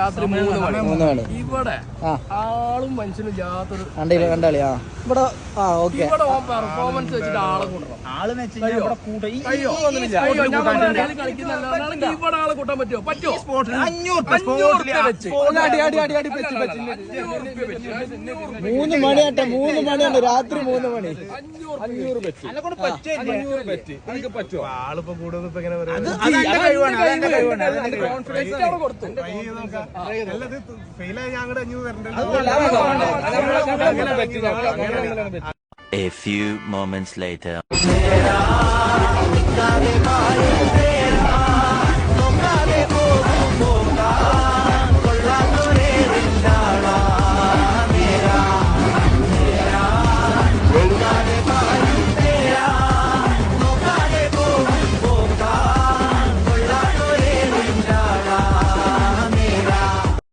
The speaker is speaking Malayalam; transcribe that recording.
രാത്രി 3 മണി ഇവിടെ ആളും മനുഷ്യനും യാതൊരു കണ്ടാളി ഇവിടെ ഇവിടെ പെർഫോമൻസ് വെച്ചിട്ട് ആളെ ഇവിടെ ആളെ കൂട്ടാൻ പറ്റുമോ 3 മണിയാട്ടെ 3 മണിയാണ് രാത്രി 3 മണി 500 പറ്റുമോ ആളിപ്പോ കൂടുതൽ ഇപ്പൊ ഇങ്ങനെ ഫെയിലായി ഞങ്ങളുടെ 500 തരണ്ടല്ലോ. A few moments later.